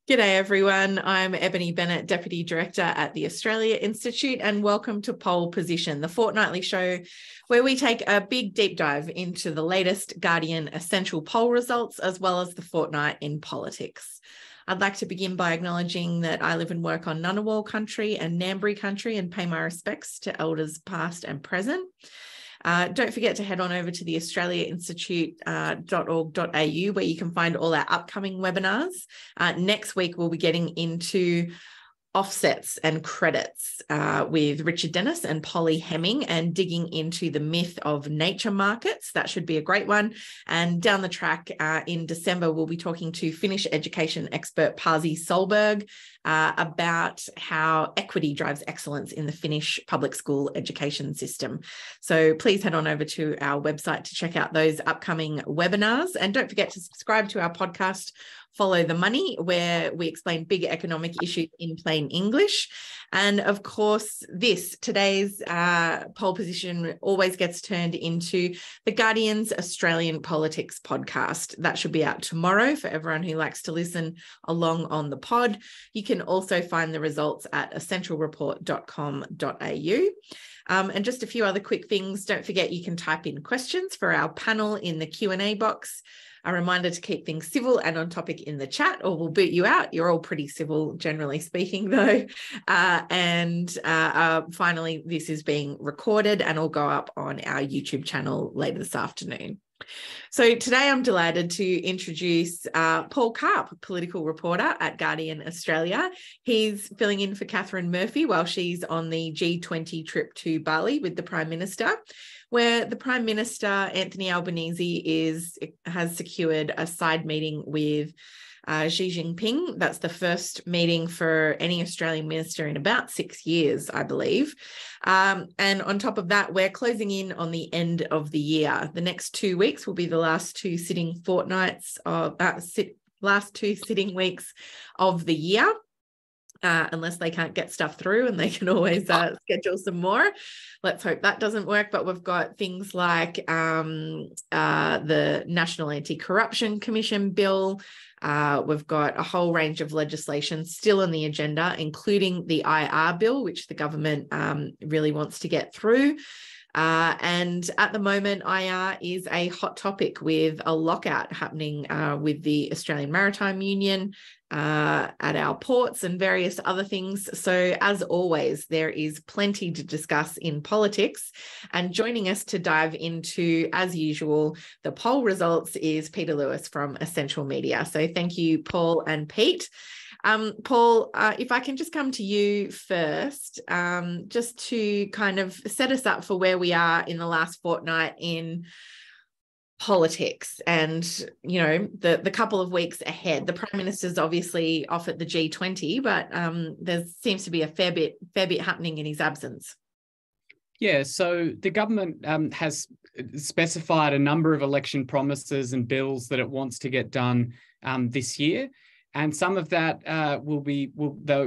G'day everyone, I'm Ebony Bennett, Deputy Director at the Australia Institute, and welcome to Pole Position, the fortnightly show where we take a big deep dive into the latest Guardian essential poll results as well as the fortnight in politics. I'd like to begin by acknowledging that I live and work on Ngunnawal country and Ngambri country and pay my respects to elders past and present. Don't forget to head on over to the australiainstitute.org.au where you can find all our upcoming webinars. Next week, we'll be getting into offsets and credits with Richard Dennis and Polly Hemming and digging into the myth of nature markets. That should be a great one. And down the track in December, we'll be talking to Finnish education expert Pasi Solberg about how equity drives excellence in the Finnish public school education system. So please head on over to our website to check out those upcoming webinars. And don't forget to subscribe to our podcast, Follow the Money, where we explain big economic issues in plain English. And of course, today's Pole Position always gets turned into the Guardian's Australian Politics podcast. That should be out tomorrow for everyone who likes to listen along on the pod. You can also find the results at essentialreport.com.au. And just a few other quick things. Don't forget you can type in questions for our panel in the Q&A box. A reminder to keep things civil and on topic in the chat or we'll boot you out. You're all pretty civil, generally speaking, though. Finally, this is being recorded and will go up on our YouTube channel later this afternoon. So today I'm delighted to introduce Paul Karp, political reporter at Guardian Australia. He's filling in for Catherine Murphy while she's on the G20 trip to Bali with the Prime Minister, where the Prime Minister, Anthony Albanese, has secured a side meeting with Xi Jinping. That's the first meeting for any Australian minister in about 6 years, I believe. And on top of that, we're closing in on the end of the year. The next 2 weeks will be the last two sitting weeks of the year. Unless they can't get stuff through and they can always schedule some more. Let's hope that doesn't work. But we've got things like the National Anti-Corruption Commission bill. We've got a whole range of legislation still on the agenda, including the IR bill, which the government really wants to get through. And at the moment, IR is a hot topic with a lockout happening with the Australian Maritime Union at our ports and various other things. So as always, there is plenty to discuss in politics. And joining us to dive into, as usual, the poll results is Peter Lewis from Essential Media. So thank you, Paul and Pete. Paul, if I can just come to you first, just to kind of set us up for where we are in the last fortnight in politics and, you know, the couple of weeks ahead. The Prime Minister's obviously off at the G20, but there seems to be a fair bit happening in his absence. Yeah, so the government has specified a number of election promises and bills that it wants to get done this year. And some of that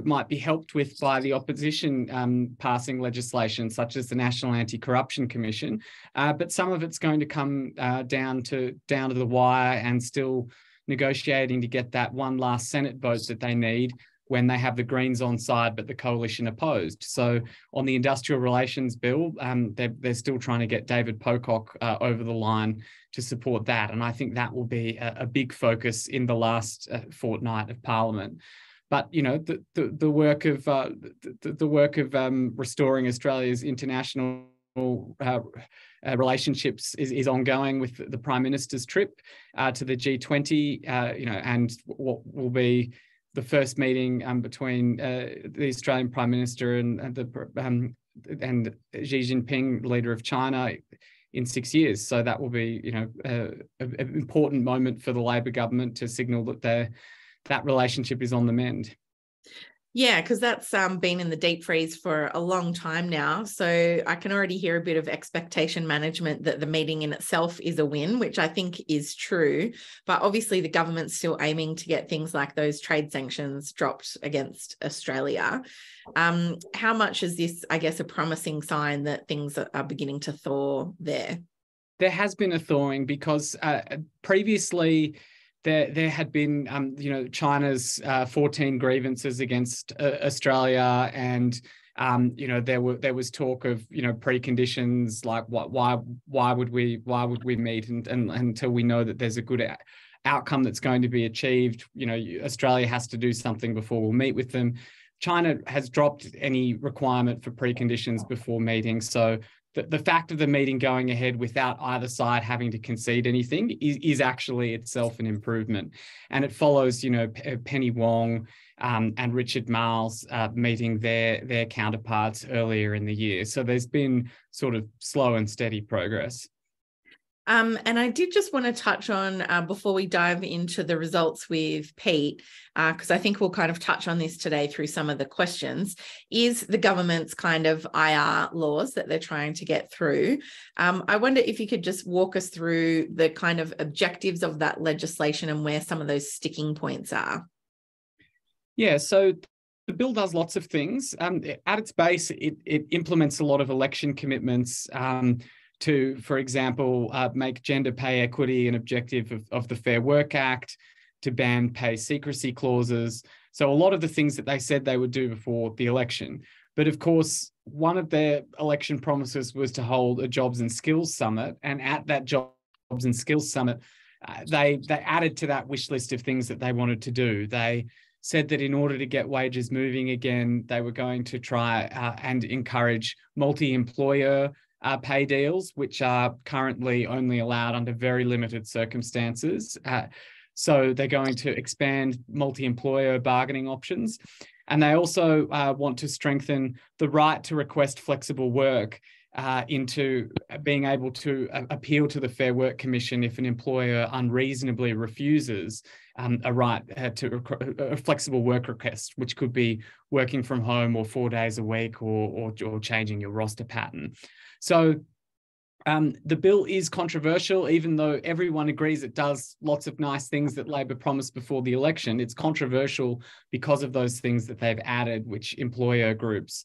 might be helped with by the opposition passing legislation, such as the National Anti-Corruption Commission. But some of it's going to come down to the wire and still negotiating to get that one last Senate vote that they need when they have the Greens on side, but the coalition opposed. So on the industrial relations bill, they're still trying to get David Pocock over the line to support that. And I think that will be a big focus in the last fortnight of Parliament. But, you know, the work of restoring Australia's international relationships is ongoing with the Prime Minister's trip to the G20, and what will be the first meeting between the Australian Prime Minister and Xi Jinping, leader of China, in 6 years. So that will be, an important moment for the Labor government to signal that that relationship is on the mend. Yeah, because that's been in the deep freeze for a long time now. So I can already hear a bit of expectation management that the meeting in itself is a win, which I think is true. But obviously the government's still aiming to get things like those trade sanctions dropped against Australia. How much is this, I guess, a promising sign that things are beginning to thaw there? There has been a thawing because previously there had been, China's 14 grievances against Australia, and there was talk of preconditions like why would we meet and until we know that there's a good outcome that's going to be achieved. Australia has to do something before we'll meet with them. China has dropped any requirement for preconditions before meeting, so the fact of the meeting going ahead without either side having to concede anything is actually itself an improvement. And it follows, Penny Wong and Richard Marles meeting their counterparts earlier in the year. So there's been sort of slow and steady progress. And I did just want to touch on, before we dive into the results with Pete, because I think we'll kind of touch on this today through some of the questions, is the government's kind of IR laws that they're trying to get through. I wonder if you could just walk us through the kind of objectives of that legislation and where some of those sticking points are. Yeah, so the bill does lots of things. At its base, it implements a lot of election commitments, to, for example, make gender pay equity an objective of the Fair Work Act, to ban pay secrecy clauses. So a lot of the things that they said they would do before the election. But of course, one of their election promises was to hold a Jobs and Skills Summit. And at that Jobs and Skills Summit, they added to that wish list of things that they wanted to do. They said that in order to get wages moving again, they were going to try and encourage multi-employer pay deals, which are currently only allowed under very limited circumstances. So they're going to expand multi-employer bargaining options. And they also want to strengthen the right to request flexible work into being able to appeal to the Fair Work Commission if an employer unreasonably refuses a right to a flexible work request, which could be working from home or 4 days a week or changing your roster pattern. So the bill is controversial, even though everyone agrees it does lots of nice things that Labor promised before the election. It's controversial because of those things that they've added, which employer groups,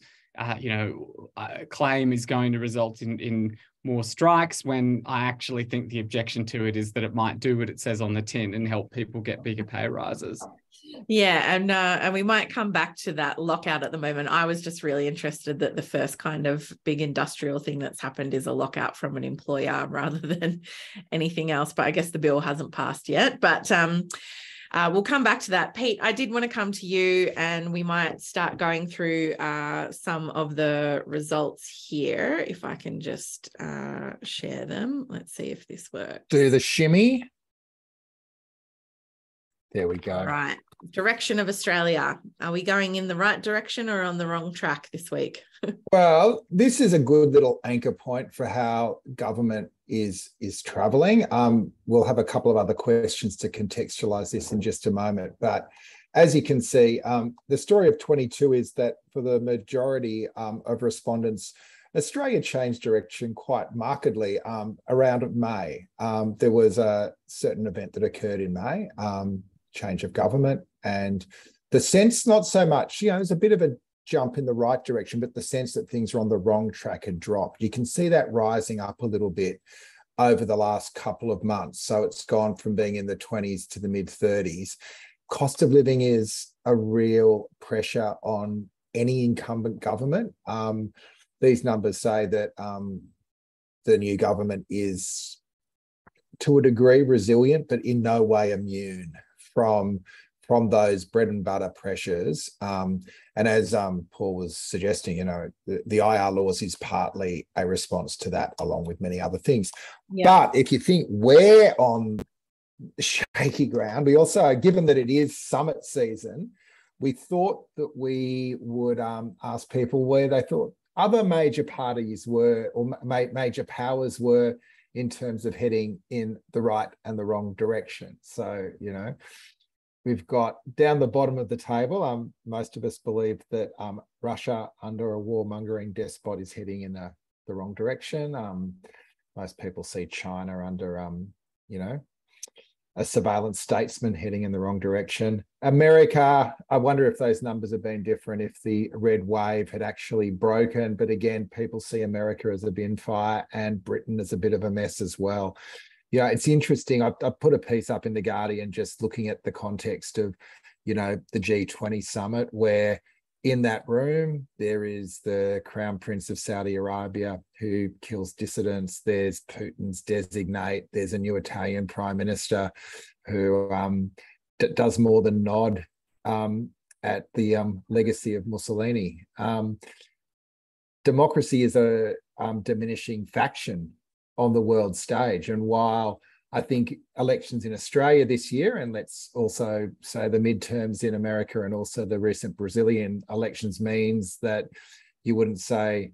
claim is going to result in more strikes, when I actually think the objection to it is that it might do what it says on the tin and help people get bigger pay rises. Yeah, and we might come back to that lockout at the moment. I was just really interested that the first kind of big industrial thing that's happened is a lockout from an employer rather than anything else. But I guess the bill hasn't passed yet. But we'll come back to that. Pete, I did want to come to you, and we might start going through some of the results here. If I can just share them. Let's see if this works. Do the shimmy. There we go. All right. Direction of Australia. Are we going in the right direction or on the wrong track this week? Well, this is a good little anchor point for how government is travelling. We'll have a couple of other questions to contextualise this in just a moment. But as you can see, the story of 22 is that for the majority of respondents, Australia changed direction quite markedly around May. There was a certain event that occurred in May, change of government, and the sense, not so much, there's a bit of a jump in the right direction, but the sense that things are on the wrong track had dropped. You can see that rising up a little bit over the last couple of months. So it's gone from being in the 20s to the mid 30s. Cost of living is a real pressure on any incumbent government. These numbers say that the new government is, to a degree, resilient, but in no way immune from those bread and butter pressures. And as Paul was suggesting, the IR laws is partly a response to that, along with many other things. Yeah. But if you think we're on shaky ground, we also, given that it is summit season, we thought that we would ask people where they thought other major parties were, or major powers were, in terms of heading in the right and the wrong direction. So, we've got down the bottom of the table, most of us believe that Russia, under a warmongering despot, is heading in the wrong direction. Most people see China under, a surveillance statesman, heading in the wrong direction. America, I wonder if those numbers have been different, if the red wave had actually broken. But again, people see America as a bin fire and Britain as a bit of a mess as well. Yeah, it's interesting. I put a piece up in The Guardian just looking at the context of, the G20 summit, where in that room there is the Crown Prince of Saudi Arabia who kills dissidents. There's Putin's designate. There's a new Italian Prime Minister who does more than nod at the legacy of Mussolini. Democracy is a diminishing faction on the world stage. And while I think elections in Australia this year, and let's also say the midterms in America and also the recent Brazilian elections, means that you wouldn't say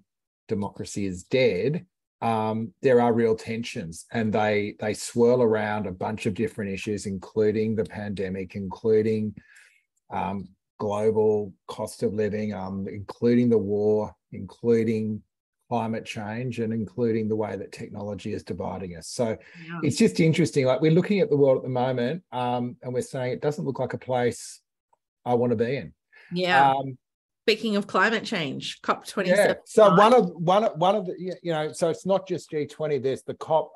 democracy is dead, there are real tensions, and they swirl around a bunch of different issues, including the pandemic, including global cost of living, including the war, including climate change, and including the way that technology is dividing us. So it's just interesting. Like, we're looking at the world at the moment, and we're saying it doesn't look like a place I want to be in. Yeah. Speaking of climate change, COP27. Yeah. So one of the, so it's not just G20. There's the COP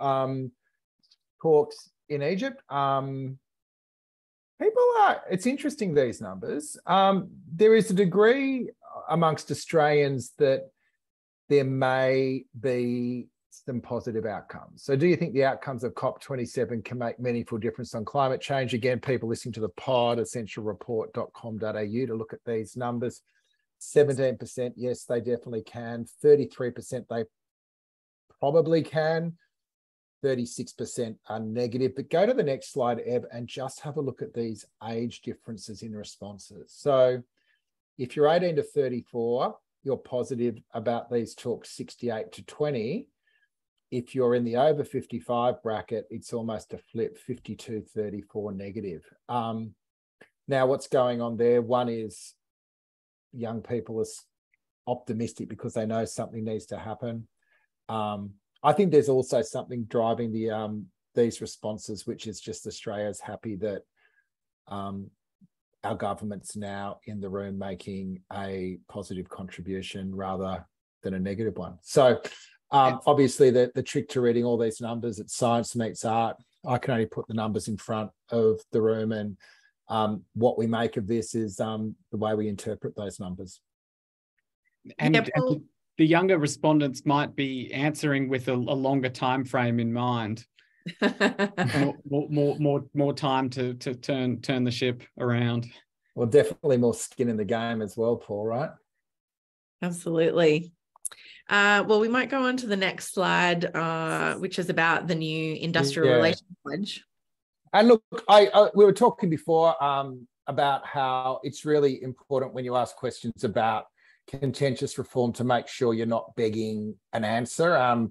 talks in Egypt. It's interesting, these numbers. There is a degree amongst Australians that there may be some positive outcomes. So do you think the outcomes of COP27 can make meaningful difference on climate change? Again, people listening to the pod, essentialreport.com.au, to look at these numbers. 17%, yes, they definitely can. 33%, they probably can. 36% are negative. But go to the next slide, Eb, and just have a look at these age differences in responses. So if you're 18 to 34, you're positive about these talks, 68 to 20. If you're in the over 55 bracket, it's almost a flip, 52, 34 negative. Now, what's going on there? One is young people are optimistic because they know something needs to happen. I think there's also something driving these responses, which is just Australia's happy that our government's now in the room making a positive contribution rather than a negative one. So obviously the trick to reading all these numbers, it's science meets art. I can only put the numbers in front of the room, and what we make of this is the way we interpret those numbers. And the younger respondents might be answering with a longer time frame in mind. more time to turn the ship around. Well, definitely more skin in the game as well, Paul, right? Absolutely. Well, we might go on to the next slide, which is about the new industrial relations pledge. And look, we were talking before about how it's really important when you ask questions about contentious reform to make sure you're not begging an answer.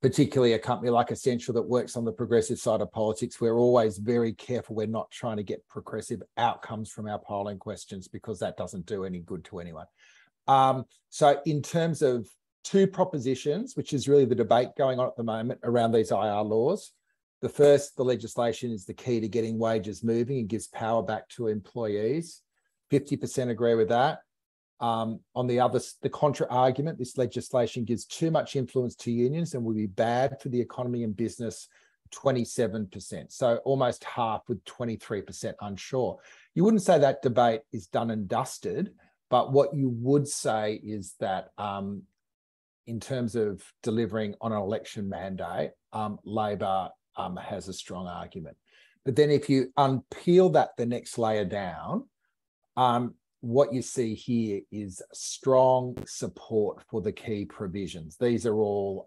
Particularly a company like Essential that works on the progressive side of politics, we're always very careful we're not trying to get progressive outcomes from our polling questions, because that doesn't do any good to anyone. So in terms of two propositions, which is really the debate going on at the moment around these IR laws, the first, the legislation is the key to getting wages moving and gives power back to employees. 50% agree with that. On the other, the contra argument, this legislation gives too much influence to unions and will be bad for the economy and business, 27%. So almost half, with 23% unsure. You wouldn't say that debate is done and dusted, but what you would say is that in terms of delivering on an election mandate, Labor has a strong argument. But then if you unpeel that the next layer down, what you see here is strong support for the key provisions. These are all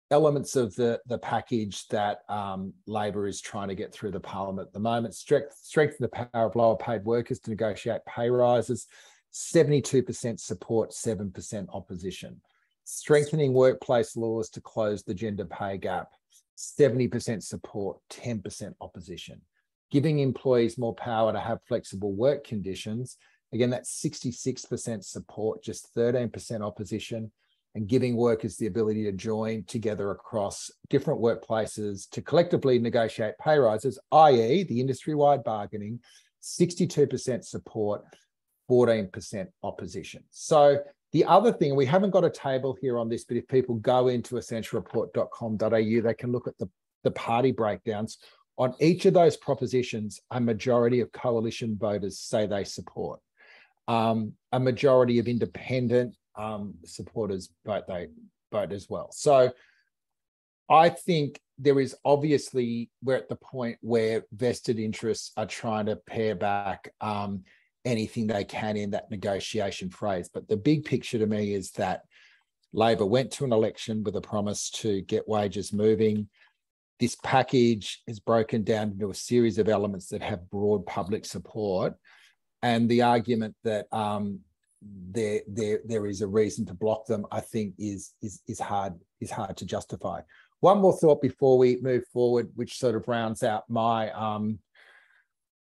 elements of the package that Labor is trying to get through the Parliament at the moment. Strengthen the power of lower paid workers to negotiate pay rises. 72% support, 7% opposition. Strengthening workplace laws to close the gender pay gap. 70% support, 10% opposition. Giving employees more power to have flexible work conditions. Again, that's 66% support, just 13% opposition. And giving workers the ability to join together across different workplaces to collectively negotiate pay rises, i.e. the industry-wide bargaining, 62% support, 14% opposition. So the other thing, we haven't got a table here on this, but if people go into essentialreport.com.au, they can look at the party breakdowns. On each of those propositions, a majority of coalition voters say they support. A majority of independent supporters vote as well. So I think there is obviously, we're at the point where vested interests are trying to pare back anything they can in that negotiation phrase. But the big picture to me is that Labor went to an election with a promise to get wages moving. This package is broken down into a series of elements that have broad public support. And the argument that there is a reason to block them, I think is hard to justify. One more thought before we move forward, which sort of rounds out my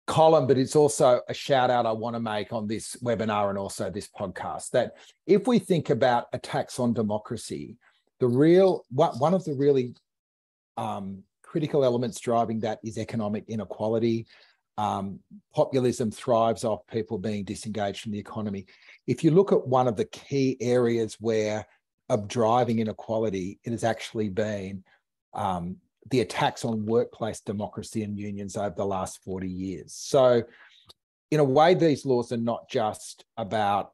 column, but it's also a shout out I want to make on this webinar and also this podcast, that if we think about attacks on democracy, one of the really critical elements driving that is economic inequality. Populism thrives off people being disengaged from the economy. If you look at one of the key areas of driving inequality, it has actually been the attacks on workplace democracy and unions over the last 40 years. So in a way, these laws are not just about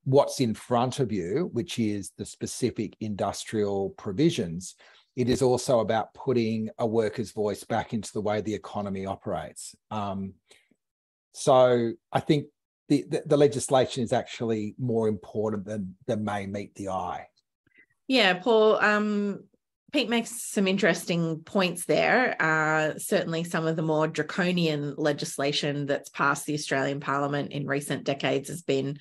what's in front of you, which is the specific industrial provisions. It is also about putting a worker's voice back into the way the economy operates. So I think the legislation is actually more important than may meet the eye. Yeah, Paul, Pete makes some interesting points there. Certainly some of the more draconian legislation that's passed the Australian Parliament in recent decades has been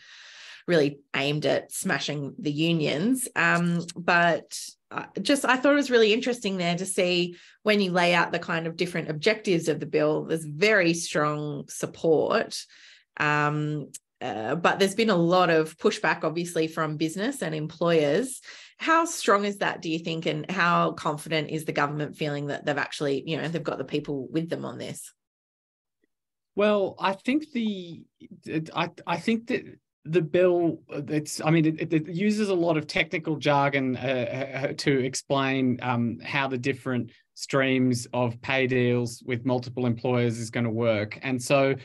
really aimed at smashing the unions. But I thought it was really interesting there to see when you lay out the kind of different objectives of the bill, there's very strong support. But there's been a lot of pushback, obviously, from business and employers. How strong is that, do you think, and how confident is the government feeling that they've actually, they've got the people with them on this? Well, I think I think that the bill, it uses a lot of technical jargon to explain how the different streams of pay deals with multiple employers is going to work. And so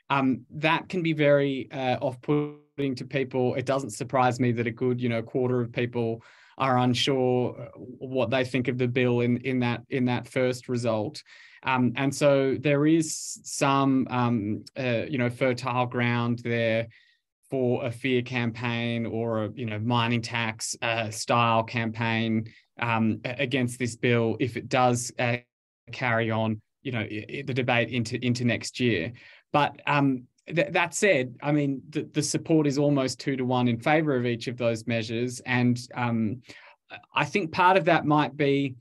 that can be very off-putting to people. It doesn't surprise me that a good, quarter of people are unsure what they think of the bill in that first result. And so there is some, fertile ground there for a fear campaign or a, mining tax style campaign against this bill if it does carry on, the debate into next year. But that said, the support is almost 2-to-1 in favour of each of those measures. And I think part of that might be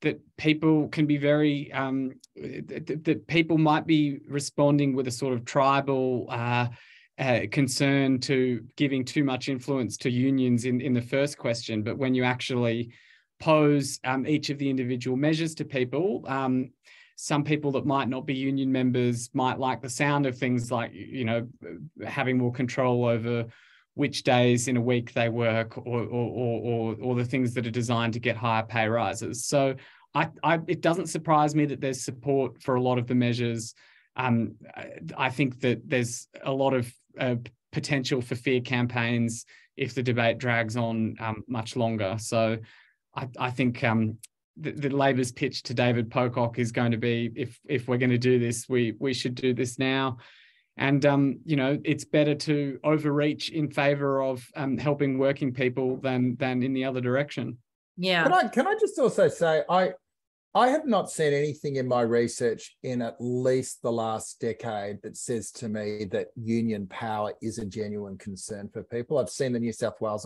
that people can be very, that people might be responding with a sort of tribal concern to giving too much influence to unions in the first question. But when you actually pose each of the individual measures to people, some people that might not be union members might like the sound of things like, having more control over which days in a week they work or the things that are designed to get higher pay rises. So it doesn't surprise me that there's support for a lot of the measures. I think that there's a lot of potential for fear campaigns if the debate drags on much longer. So I think the Labor's pitch to David Pocock is going to be, if we're going to do this, we should do this now. And, it's better to overreach in favour of helping working people than in the other direction. Yeah. Can I just also say, I have not seen anything in my research in at least the last decade that says to me that union power is a genuine concern for people. I've seen the New South Wales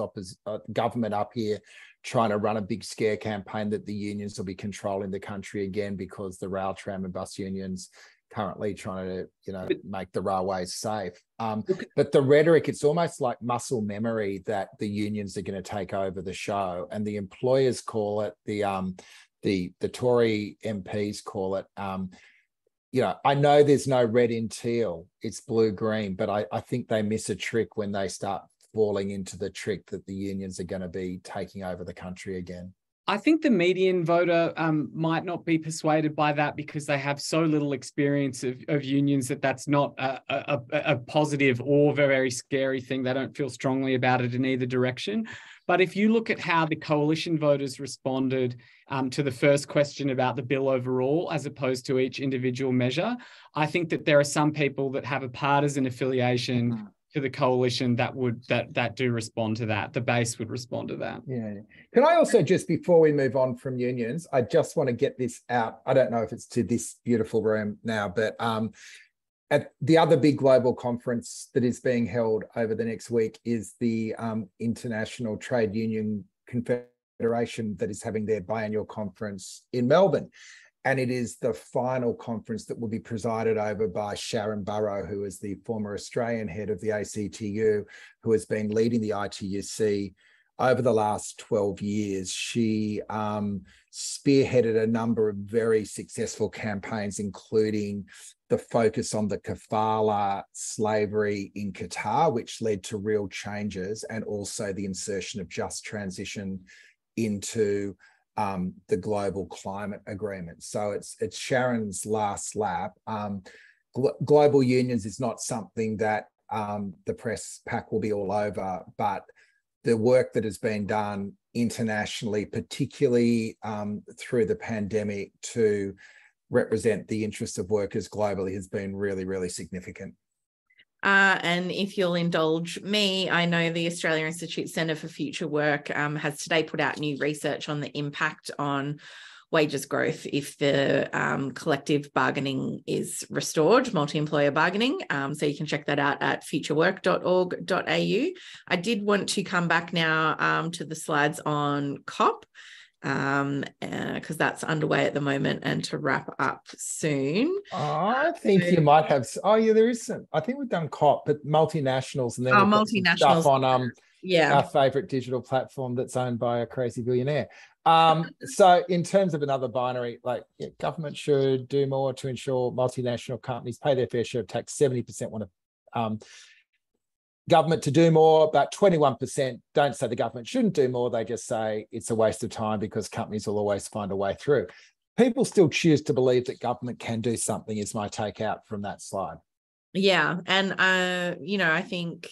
government up here trying to run a big scare campaign that the unions will be controlling the country again because the rail, tram and bus unions currently trying to, make the railways safe. But the rhetoric, it's almost like muscle memory that the unions are going to take over the show, and the employers call it, the Tory MPs call it, I know there's no red in teal, it's blue-green, but I think they miss a trick when they start falling into the trick that the unions are going to be taking over the country again. I think the median voter might not be persuaded by that because they have so little experience of unions that's not a positive or very scary thing. They don't feel strongly about it in either direction. But if you look at how the coalition voters responded to the first question about the bill overall, as opposed to each individual measure, I think that there are some people that have a partisan affiliation to the coalition that do respond to that. The base would respond to that. Yeah. Can I also, just before we move on from unions, I just want to get this out. I don't know if it's to this beautiful room now, but at the other big global conference that is being held over the next week is the International Trade Union Confederation that is having their biannual conference in Melbourne. And it is the final conference that will be presided over by Sharon Burrow, who is the former Australian head of the ACTU, who has been leading the ITUC over the last 12 years. She spearheaded a number of very successful campaigns, including the focus on the kafala slavery in Qatar, which led to real changes, and also the insertion of just transition into the global climate agreement. So it's Sharon's last lap. Global unions is not something that the press pack will be all over, but the work that has been done internationally, particularly through the pandemic, to represent the interests of workers globally has been really, really significant. And if you'll indulge me, I know the Australia Institute Centre for Future Work has today put out new research on the impact on wages growth if the collective bargaining is restored, multi-employer bargaining. So you can check that out at futurework.org.au. I did want to come back now to the slides on COP, because that's underway at the moment and to wrap up soon. I think you might have. Oh, yeah, there is some. I think we've done COP, but multinationals, and then we've got some stuff on our favourite digital platform that's owned by a crazy billionaire. So in terms of another binary, like government should do more to ensure multinational companies pay their fair share of tax. 70% want to government to do more, but 21% don't say the government shouldn't do more. They just say it's a waste of time because companies will always find a way through. People still choose to believe that government can do something, is my take out from that slide. Yeah. And, I think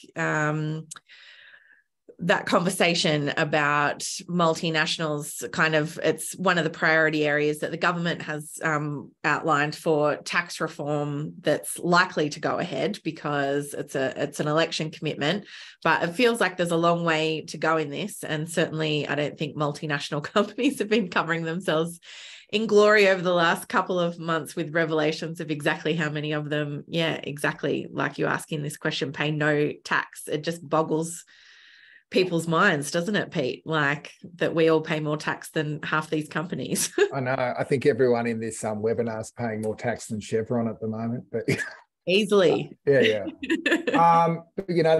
that conversation about multinationals, it's one of the priority areas that the government has outlined for tax reform that's likely to go ahead because it's an election commitment, but it feels like there's a long way to go in this. And certainly I don't think multinational companies have been covering themselves in glory over the last couple of months with revelations of exactly how many of them, exactly like you asking this question, pay no tax. It just boggles people's minds, doesn't it, Pete? Like that we all pay more tax than half these companies. I know. I think everyone in this webinar is paying more tax than Chevron at the moment, but easily. But,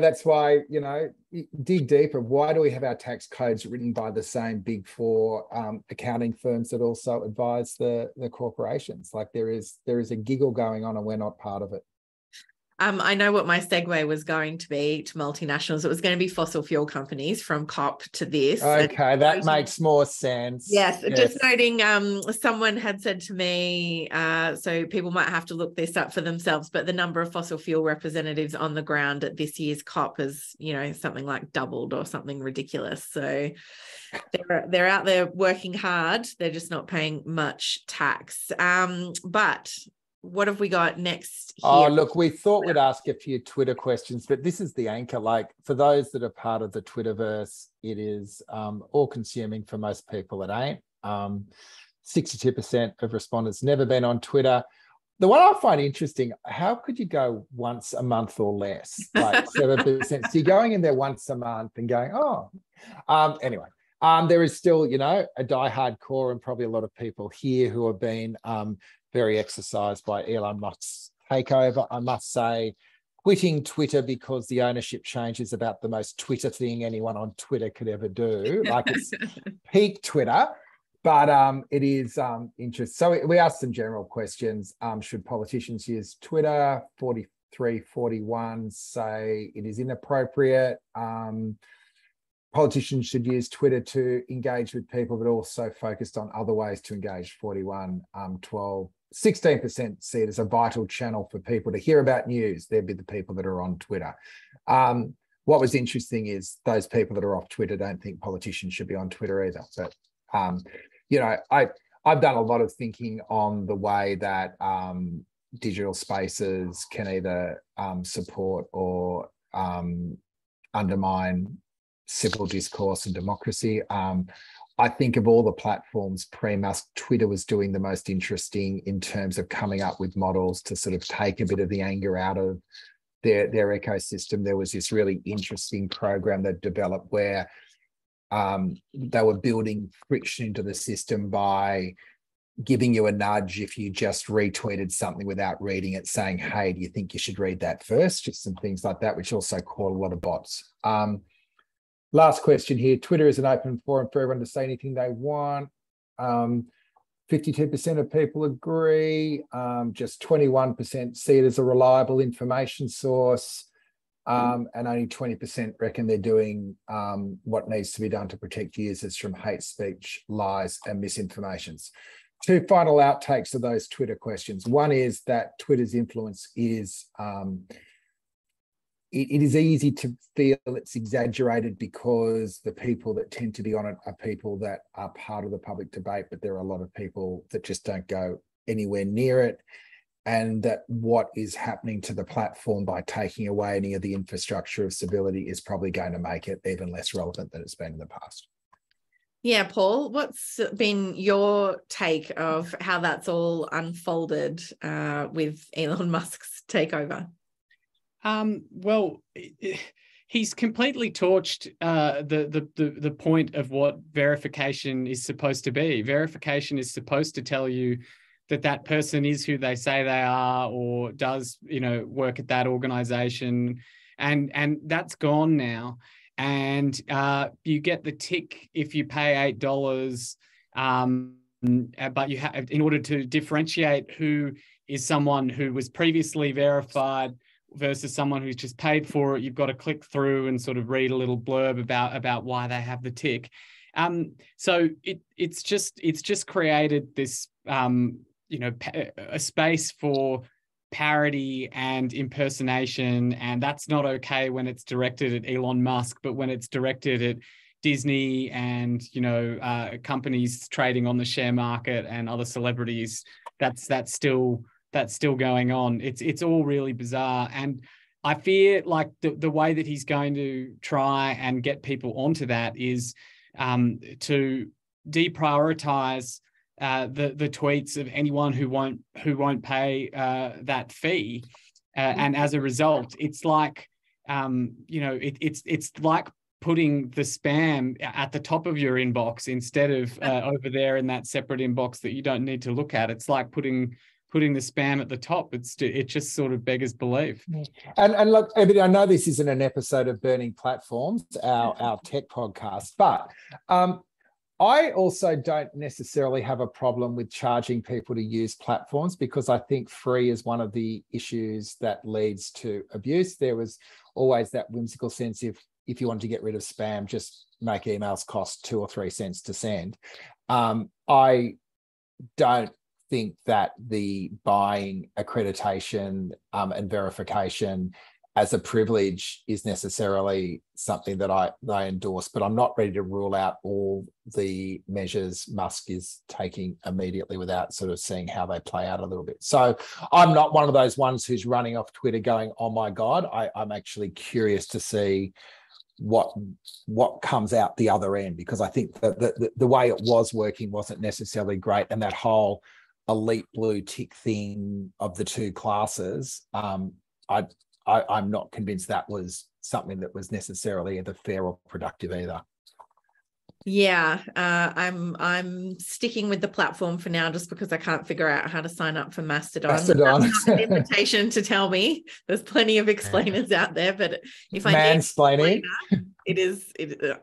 that's why, dig deeper. Why do we have our tax codes written by the same big four accounting firms that also advise the corporations? Like there is a giggle going on and we're not part of it. I know what my segue was going to be to multinationals. It was going to be fossil fuel companies from COP to this. Okay, that makes more sense. Yes, just noting someone had said to me, so people might have to look this up for themselves, but the number of fossil fuel representatives on the ground at this year's COP is, something like doubled or something ridiculous. So they're out there working hard. They're just not paying much tax. But what have we got next here? Oh, look, we thought we'd ask a few Twitter questions, but this is the anchor. Like for those that are part of the Twitterverse, it is all consuming. For most people, it ain't. 62% of respondents never been on Twitter. The one I find interesting, how could you go once a month or less? Like 7%. So you're going in there once a month and going, anyway. There is still, a diehard core and probably a lot of people here who have been very exercised by Elon Musk's takeover. I must say, quitting Twitter because the ownership change is about the most Twitter thing anyone on Twitter could ever do. Like it's peak Twitter, but it is interesting. So we asked some general questions. Should politicians use Twitter? 43, 41 say it is inappropriate. politicians should use Twitter to engage with people, but also focused on other ways to engage. 41, 12, 16% see it as a vital channel for people to hear about news. They'd be the people that are on Twitter. What was interesting is those people that are off Twitter don't think politicians should be on Twitter either. But, you know, I've done a lot of thinking on the way that digital spaces can either support or undermine civil discourse and democracy. I think of all the platforms pre-Musk, Twitter was doing the most interesting in terms of coming up with models to sort of take a bit of the anger out of their ecosystem. There was this really interesting program that developed where they were building friction into the system by giving you a nudge if you just retweeted something without reading it, saying, hey, do you think you should read that first? Just some things like that, which also caught a lot of bots. Last question here. Twitter is an open forum for everyone to say anything they want. 52% of people agree. Just 21% see it as a reliable information source. And only 20% reckon they're doing what needs to be done to protect users from hate speech, lies, and misinformations. Two final outtakes of those Twitter questions. One is that Twitter's influence is, it is easy to feel it's exaggerated because the people that tend to be on it are people that are part of the public debate, but there are a lot of people that just don't go anywhere near it. And that what is happening to the platform by taking away any of the infrastructure of civility is probably going to make it even less relevant than it's been in the past. Yeah, Paul, what's been your take of how that's all unfolded with Elon Musk's takeover? Well, he's completely torched the point of what verification is supposed to be. Verification is supposed to tell you that that person is who they say they are, or does, you know, work at that organization, and that's gone now. And you get the tick if you pay $8, but you have, in order to differentiate who is someone who was previously verified versus someone who's just paid for it, you've got to click through and sort of read a little blurb about why they have the tick. So it's just created this a space for parody and impersonation, and that's not okay when it's directed at Elon Musk, but when it's directed at Disney and companies trading on the share market and other celebrities, that's still going on. It's all really bizarre, and I fear like the way that he's going to try and get people onto that is to deprioritize the tweets of anyone who won't pay that fee, and as a result, it's like it's like putting the spam at the top of your inbox instead of over there in that separate inbox that you don't need to look at. It's like putting the spam at the top. It just sort of beggars belief. And look, Ebony, I know this isn't an episode of Burning Platforms, our tech podcast, but I also don't necessarily have a problem with charging people to use platforms, because I think free is one of the issues that leads to abuse. There was always that whimsical sense, if you want to get rid of spam, just make emails cost 2 or 3 cents to send. I don't think that the buying accreditation and verification as a privilege is necessarily something that I endorse, but I'm not ready to rule out all the measures Musk is taking immediately without sort of seeing how they play out a little bit. So I'm not one of those ones who's running off Twitter going, oh my God. I'm actually curious to see what comes out the other end, because I think that the way it was working wasn't necessarily great, and that whole elite blue tick thing of the two classes, I'm not convinced that was something that was necessarily either fair or productive either. Yeah, I'm sticking with the platform for now, just because I can't figure out how to sign up for Mastodon. That's not an invitation to tell me. There's plenty of explainers out there, but if I mansplaining,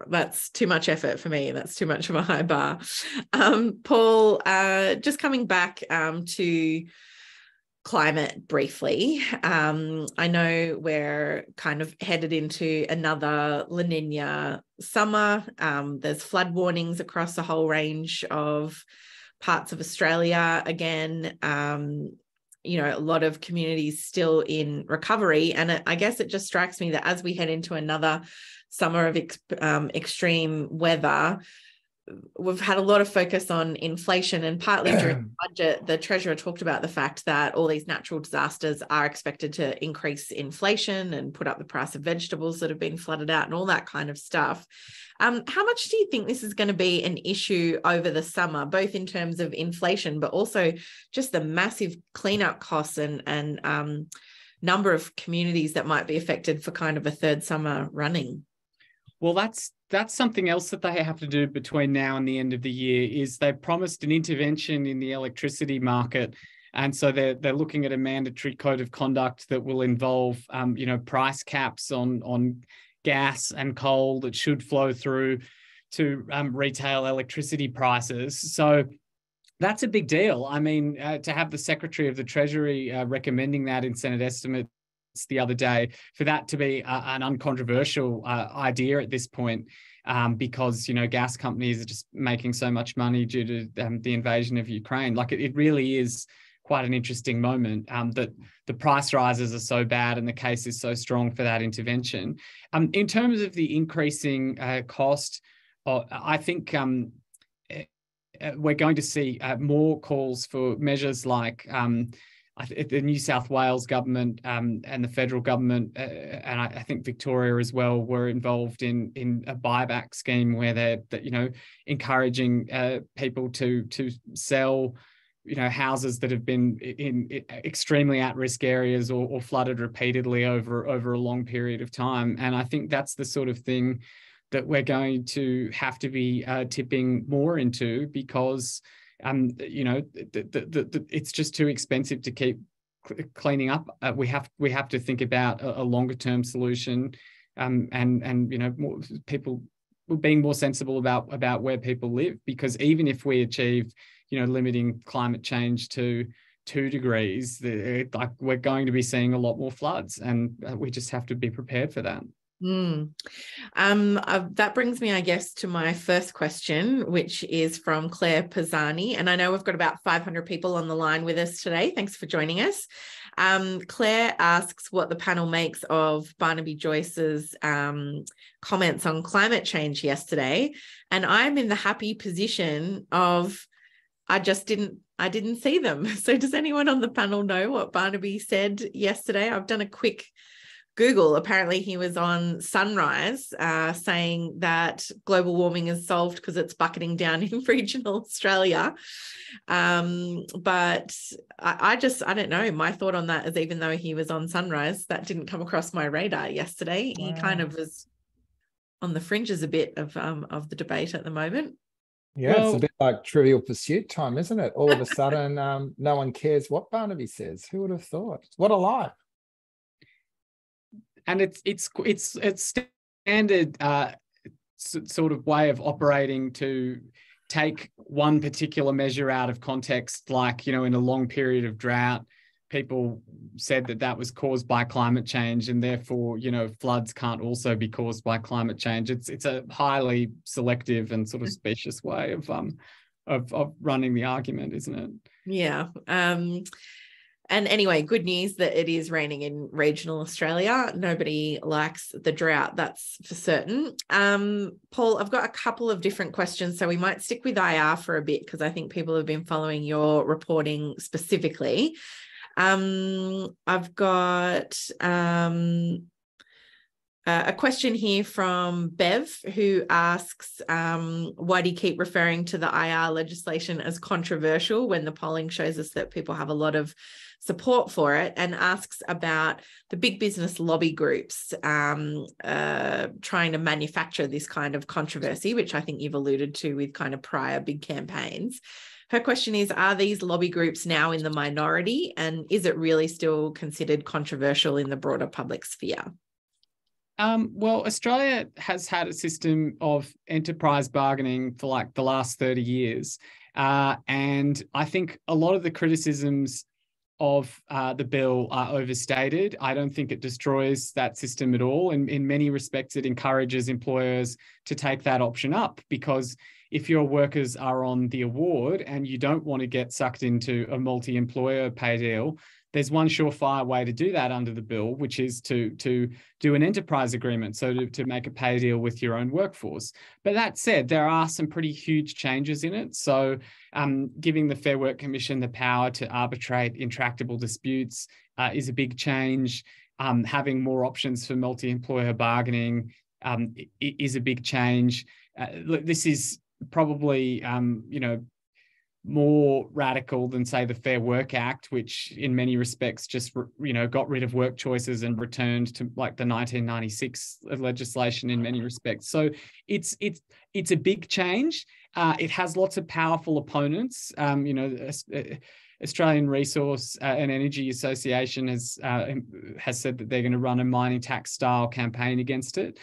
that's too much effort for me. That's too much of a high bar. Paul, just coming back to climate briefly. I know we're kind of headed into another La Nina summer. There's flood warnings across a whole range of parts of Australia again. A lot of communities still in recovery. And I guess it just strikes me that as we head into another summer of extreme weather, we've had a lot of focus on inflation, and partly during the budget, the Treasurer talked about the fact that all these natural disasters are expected to increase inflation and put up the price of vegetables that have been flooded out and all that kind of stuff. How much do you think this is going to be an issue over the summer, both in terms of inflation, but also just the massive cleanup costs and number of communities that might be affected for kind of a third summer running? Well, that's something else that they have to do between now and the end of the year. Is they promised an intervention in the electricity market, and so they're looking at a mandatory code of conduct that will involve price caps on gas and coal that should flow through to retail electricity prices. So that's a big deal. I mean, to have the Secretary of the Treasury recommending that in Senate estimates the other day, for that to be an uncontroversial idea at this point, because gas companies are just making so much money due to the invasion of Ukraine. Like it really is quite an interesting moment that the price rises are so bad and the case is so strong for that intervention. In terms of the increasing cost, I think we're going to see more calls for measures like the New South Wales government and the federal government, and I think Victoria as well, were involved in a buyback scheme where they're encouraging people to sell houses that have been in extremely at-risk areas or flooded repeatedly over a long period of time. And I think that's the sort of thing that we're going to have to be tipping more into, because it's just too expensive to keep cleaning up. We have to think about a longer term solution, and more people being more sensible about where people live, because even if we achieve limiting climate change to 2 degrees, we're going to be seeing a lot more floods, and we just have to be prepared for that. That brings me, I guess, to my first question, which is from Claire Pisani. And I know we've got about 500 people on the line with us today. Thanks for joining us. Claire asks what the panel makes of Barnaby Joyce's comments on climate change yesterday. And I'm in the happy position of I didn't see them. So does anyone on the panel know what Barnaby said yesterday? I've done a quick Google. Apparently he was on Sunrise saying that global warming is solved because it's bucketing down in regional Australia. But I don't know. My thought on that is, even though he was on Sunrise, that didn't come across my radar yesterday. Wow. He kind of was on the fringes a bit of the debate at the moment. Yeah, well, it's a bit like Trivial Pursuit time, isn't it? All of a sudden, no one cares what Barnaby says. Who would have thought? What a life! And it's standard sort of way of operating to take one particular measure out of context, like in a long period of drought, people said that was caused by climate change, and therefore floods can't also be caused by climate change. It's a highly selective and sort of specious way of running the argument, isn't it? Yeah. And anyway, good news that it is raining in regional Australia. Nobody likes the drought, that's for certain. Paul, I've got a couple of different questions, so we might stick with IR for a bit because I think people have been following your reporting specifically. I've got a question here from Bev, who asks, why do you keep referring to the IR legislation as controversial when the polling shows us that people have a lot of support for it, and asks about the big business lobby groups trying to manufacture this kind of controversy, which I think you've alluded to with kind of prior big campaigns. Her question is, are these lobby groups now in the minority, and is it really still considered controversial in the broader public sphere? Well, Australia has had a system of enterprise bargaining for like the last 30 years. And I think a lot of the criticisms of the bill are overstated. I don't think it destroys that system at all. And in many respects, it encourages employers to take that option up, because if your workers are on the award and you don't want to get sucked into a multi-employer pay deal, there's one surefire way to do that under the bill, which is to do an enterprise agreement, so to make a pay deal with your own workforce. But that said, there are some pretty huge changes in it. So giving the Fair Work Commission the power to arbitrate intractable disputes is a big change. Having more options for multi-employer bargaining is a big change. Look, this is probably, more radical than, say, the Fair Work Act, which in many respects just, got rid of work choices and returned to like the 1996 legislation in many respects. So it's a big change. It has lots of powerful opponents. Australian Resource and Energy Association has said that they're going to run a mining tax style campaign against it.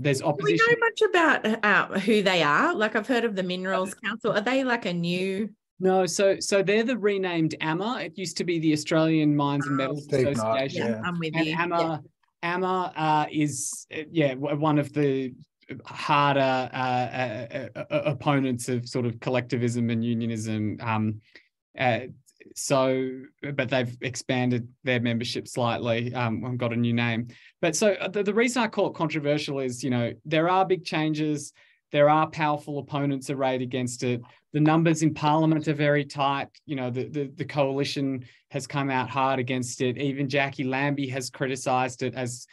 There's opposition. Do we know much about who they are? Like, I've heard of the Minerals Council. Are they like a new? No, so they're the renamed AMA. It used to be the Australian Mines and Metals Association. Yeah, I'm with you. AMA is one of the harder opponents of sort of collectivism and unionism. But they've expanded their membership slightly and got a new name. But so the reason I call it controversial is, there are big changes. There are powerful opponents arrayed against it. The numbers in Parliament are very tight. The coalition has come out hard against it. Even Jackie Lambie has criticised it as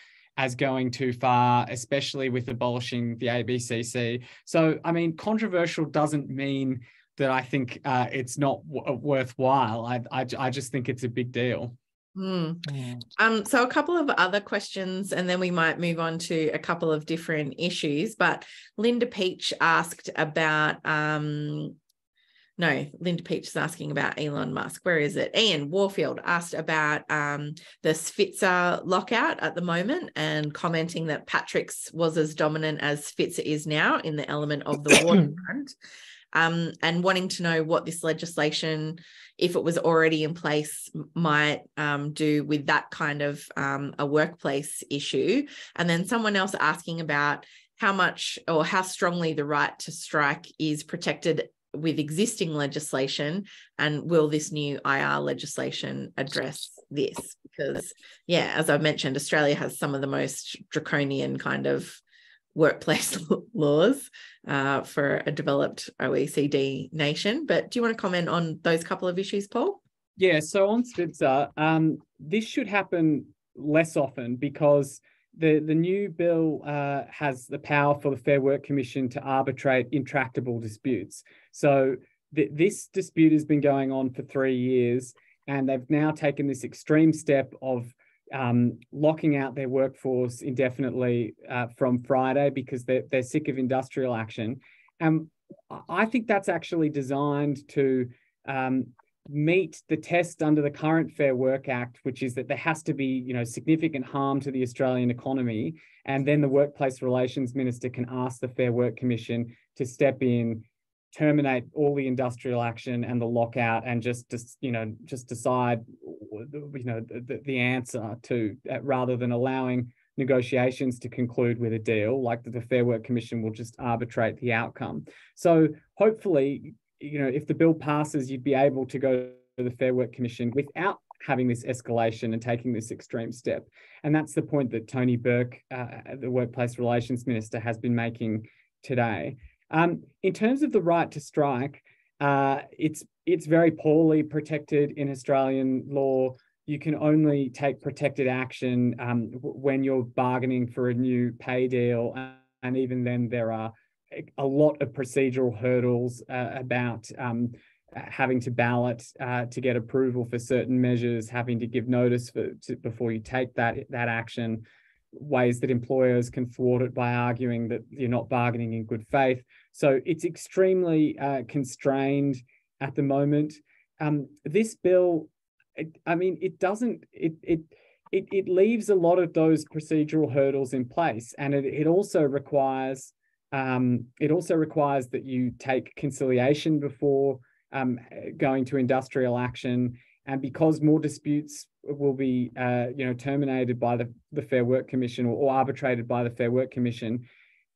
going too far, especially with abolishing the ABCC. So, I mean, controversial doesn't mean that I think it's not worthwhile. I just think it's a big deal. So a couple of other questions, and then we might move on to a couple of different issues. But Linda Peach asked about, Linda Peach is asking about Elon Musk. Where is it? Ian Warfield asked about the Svitzer lockout at the moment, and commenting that Patrick's was as dominant as Svitzer is now in the element of the waterfront. And wanting to know what this legislation, if it was already in place, might do with that kind of a workplace issue. And then someone else asking about how much or how strongly the right to strike is protected with existing legislation, and will this new IR legislation address this? Because, as I mentioned, Australia has some of the most draconian kind of workplace laws for a developed OECD nation. But do you want to comment on those couple of issues, Paul? Yeah, so on Svitzer, this should happen less often, because the new bill has the power for the Fair Work Commission to arbitrate intractable disputes. So this dispute has been going on for 3 years, and they've now taken this extreme step of locking out their workforce indefinitely from Friday, because they're sick of industrial action. And I think that's actually designed to meet the test under the current Fair Work Act, which is that there has to be, significant harm to the Australian economy. And then the Workplace Relations Minister can ask the Fair Work Commission to step in, terminate all the industrial action and the lockout, and just decide the answer to, rather than allowing negotiations to conclude with a deal. Like the Fair Work Commission will just arbitrate the outcome. So hopefully, if the bill passes, you'd be able to go to the Fair Work Commission without having this escalation and taking this extreme step. And that's the point that Tony Burke, the Workplace Relations Minister, has been making today. In terms of the right to strike, it's very poorly protected in Australian law. You can only take protected action when you're bargaining for a new pay deal. And even then, there are a lot of procedural hurdles about having to ballot to get approval for certain measures, having to give notice before you take that action, ways that employers can thwart it by arguing that you're not bargaining in good faith. So it's extremely constrained at the moment. This bill, it leaves a lot of those procedural hurdles in place, and it also requires that you take conciliation before going to industrial action. And because more disputes will be, terminated by the Fair Work Commission or arbitrated by the Fair Work Commission,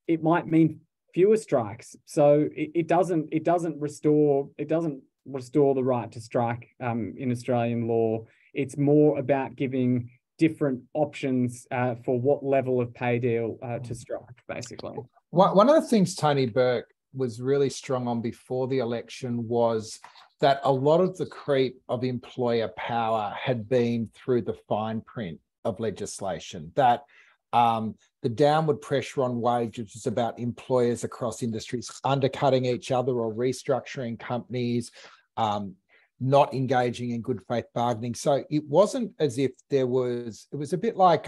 it might mean fewer strikes. So it doesn't restore the right to strike in Australian law. It's more about giving different options for what level of pay deal to strike, basically. One of the things Tony Burke was really strong on before the election was that a lot of the creep of employer power had been through the fine print of legislation, that the downward pressure on wages was about employers across industries undercutting each other or restructuring companies, not engaging in good faith bargaining. So it wasn't as if it was a bit like,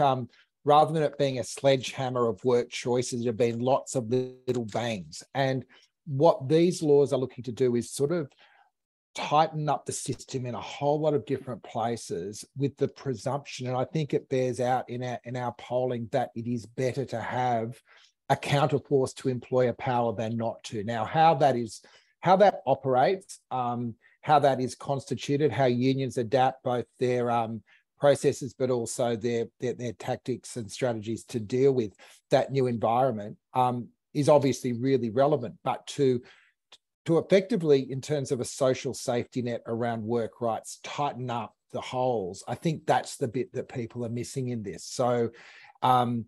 rather than it being a sledgehammer of work choices, there have been lots of little bangs. And what these laws are looking to do is sort of tighten up the system in a whole lot of different places with the presumption, and I think it bears out in our polling, that it is better to have a counterforce to employer power than not to. Now, how that operates, how that is constituted, how unions adapt both their processes but also their tactics and strategies to deal with that new environment is obviously really relevant. But to effectively, in terms of a social safety net around work rights, tighten up the holes, I think that's the bit that people are missing in this. So, and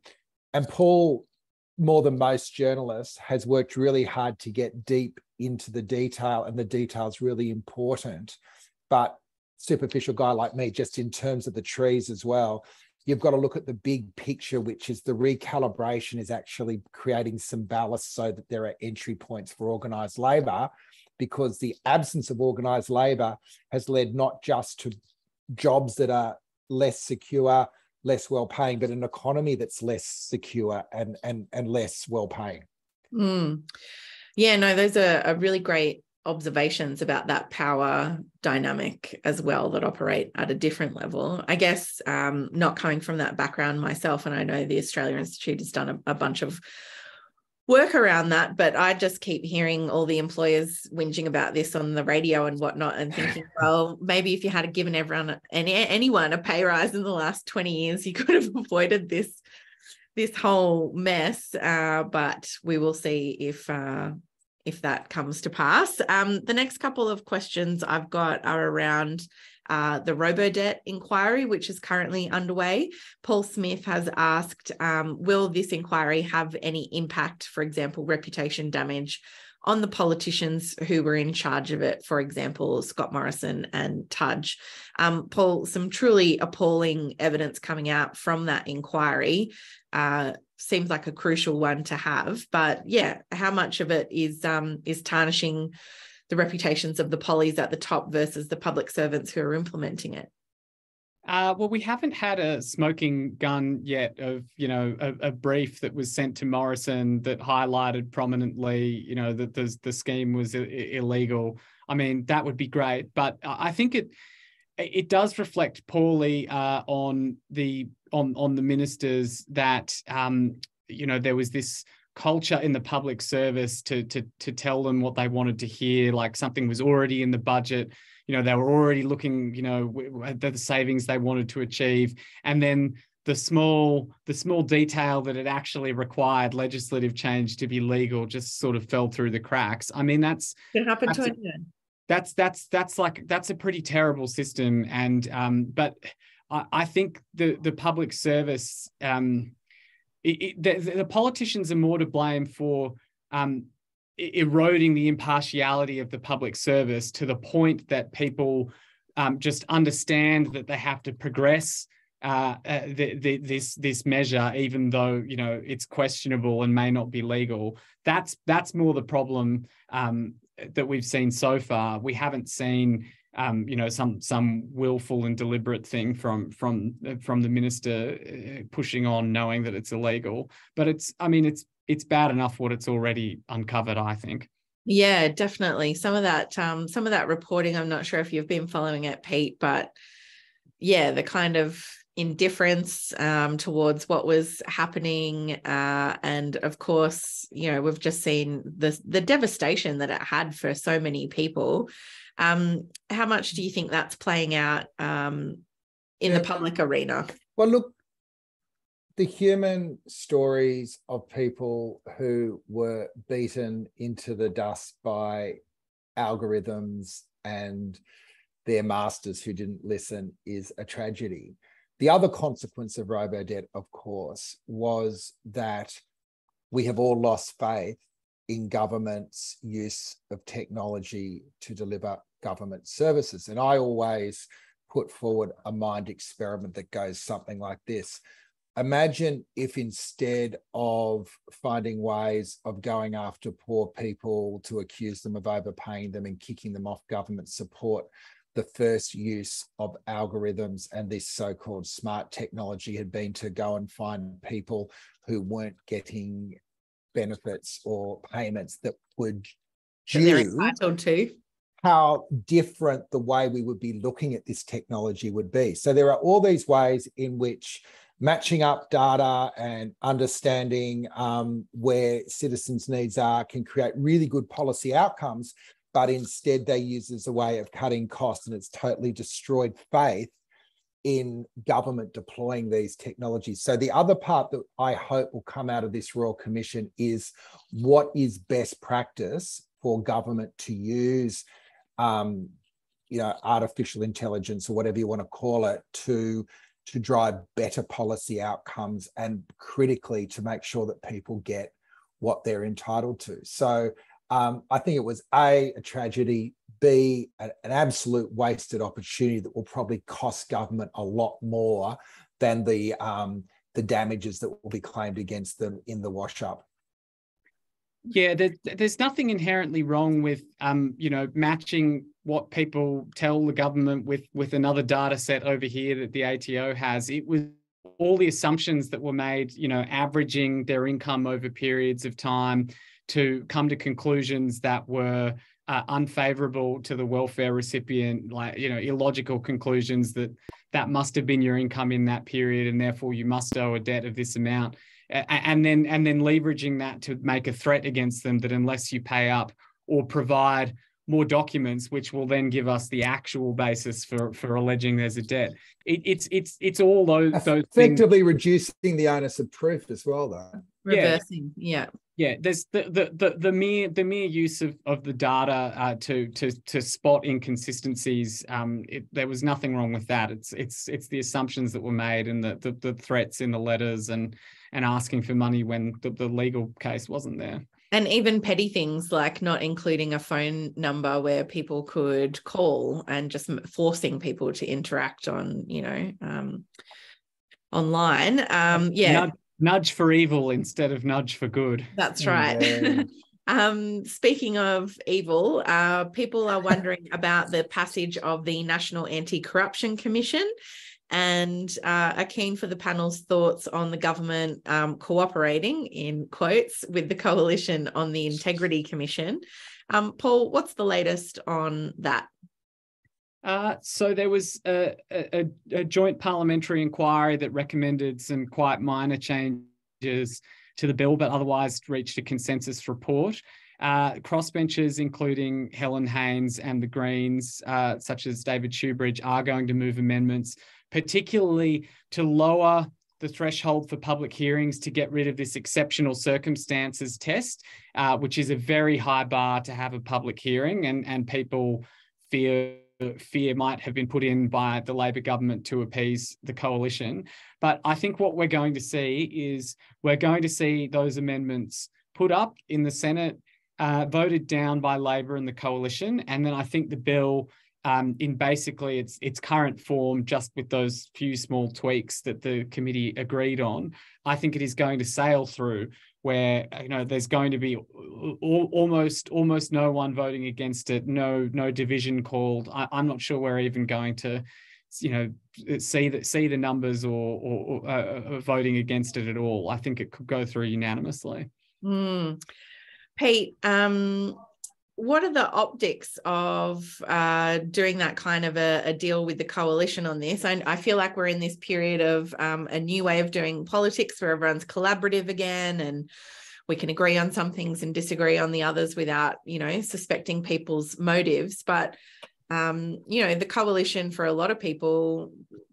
Paul, more than most journalists, has worked really hard to get deep into the detail, and the detail is really important. But superficial guy like me, just in terms of the trees as well, you've got to look at the big picture, which is the recalibration is actually creating some ballast so that there are entry points for organised labour, because the absence of organised labour has led not just to jobs that are less secure, less well-paying, but an economy that's less secure and less well-paying. Yeah, no, those are really great observations about that power dynamic as well, that operate at a different level. I guess not coming from that background myself, and I know the Australia Institute has done a bunch of work around that, but I just keep hearing all the employers whinging about this on the radio and whatnot, and thinking, well, maybe if you had given anyone a pay rise in the last 20 years, you could have avoided this whole mess. But we will see if that comes to pass. The next couple of questions I've got are around the robo-debt inquiry, which is currently underway. Paul Smith has asked, will this inquiry have any impact, for example, reputation damage, on the politicians who were in charge of it, for example, Scott Morrison and Tudge? Paul, some truly appalling evidence coming out from that inquiry. Seems like a crucial one to have, but yeah, how much of it is tarnishing the reputations of the pollies at the top versus the public servants who are implementing it? Well, we haven't had a smoking gun yet of, a brief that was sent to Morrison that highlighted prominently, that the scheme was illegal. I mean, that would be great, but I think it does reflect poorly on the ministers that there was this culture in the public service to tell them what they wanted to hear, like something was already in the budget. They were already looking, at the savings they wanted to achieve, and then the small detail that it actually required legislative change to be legal just sort of fell through the cracks. I mean, that's a pretty terrible system. And but I think the public service, the politicians are more to blame for eroding the impartiality of the public service to the point that people just understand that they have to progress this measure, even though it's questionable and may not be legal. That's more the problem that we've seen so far. We haven't seen some willful and deliberate thing from the minister pushing on, knowing that it's illegal. But it's bad enough what it's already uncovered, I think. Yeah, definitely. Some of that reporting, I'm not sure if you've been following it, Pete, but yeah, the kind of indifference towards what was happening. And of course, we've just seen the devastation that it had for so many people. How much do you think that's playing out in the public arena? Well, look, the human stories of people who were beaten into the dust by algorithms and their masters who didn't listen is a tragedy. The other consequence of robo-debt, of course, was that we have all lost faith in government's use of technology to deliver government services. And I always put forward a mind experiment that goes something like this. Imagine if instead of finding ways of going after poor people to accuse them of overpaying them and kicking them off government support, the first use of algorithms and this so-called smart technology had been to go and find people who weren't getting benefits or payments that would due, they're entitled to. How different the way we would be looking at this technology would be. So there are all these ways in which matching up data and understanding where citizens' needs are can create really good policy outcomes, but instead they use as a way of cutting costs, and it's totally destroyed faith in government deploying these technologies. So the other part that I hope will come out of this Royal Commission is what is best practice for government to use artificial intelligence or whatever you want to call it to drive better policy outcomes and critically to make sure that people get what they're entitled to. So I think it was A, a tragedy, B, an absolute wasted opportunity that will probably cost government a lot more than the damages that will be claimed against them in the wash-up. Yeah, there's nothing inherently wrong with, matching what people tell the government with another data set over here that the ATO has. It was all the assumptions that were made, averaging their income over periods of time to come to conclusions that were unfavorable to the welfare recipient, illogical conclusions that must have been your income in that period and therefore you must owe a debt of this amount. And then leveraging that to make a threat against them that unless you pay up or provide more documents, which will then give us the actual basis for alleging there's a debt. It's all those effectively things. Reducing the onus of proof as well, though. Reversing, yeah. Yeah, there's the mere use of the data to spot inconsistencies. There was nothing wrong with that. It's the assumptions that were made and the threats in the letters and asking for money when the legal case wasn't there. And even petty things like not including a phone number where people could call and just forcing people to interact on, online. Nudge for evil instead of nudge for good. That's right. Speaking of evil, people are wondering about the passage of the National Anti-Corruption Commission and are keen for the panel's thoughts on the government cooperating, in quotes, with the coalition on the Integrity Commission. Paul, what's the latest on that? So there was a joint parliamentary inquiry that recommended some quite minor changes to the bill, but otherwise reached a consensus report. Crossbenchers, including Helen Haynes and the Greens, such as David Shoebridge, are going to move amendments, particularly to lower the threshold for public hearings to get rid of this exceptional circumstances test, which is a very high bar to have a public hearing, and people fear might have been put in by the Labor government to appease the coalition. But I think what we're going to see is those amendments put up in the Senate, voted down by Labor and the coalition. And then I think the bill in basically its current form, just with those few small tweaks that the committee agreed on, I think it is going to sail through where there's going to be almost no one voting against it, no division called. I'm not sure we're even going to see the numbers or voting against it at all. I think it could go through unanimously. Pete, what are the optics of doing that kind of a deal with the coalition on this? I feel like we're in this period of a new way of doing politics where everyone's collaborative again, and we can agree on some things and disagree on the others without, suspecting people's motives. But, the coalition, for a lot of people,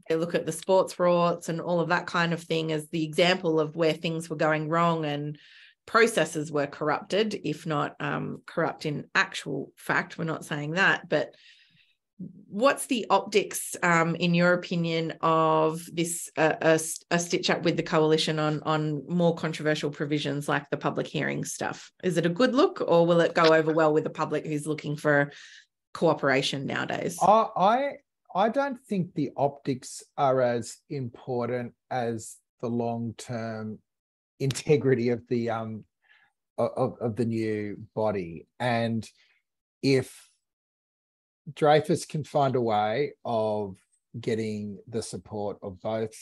they look at the sports rorts and all of that kind of thing as the example of where things were going wrong and processes were corrupted, if not corrupt in actual fact. We're not saying that, but what's the optics, in your opinion, of this a stitch up with the coalition on more controversial provisions like the public hearing stuff? Is it a good look, or will it go over well with the public who's looking for cooperation nowadays? I don't think the optics are as important as the long-term integrity of the new body. And if Dreyfus can find a way of getting the support of both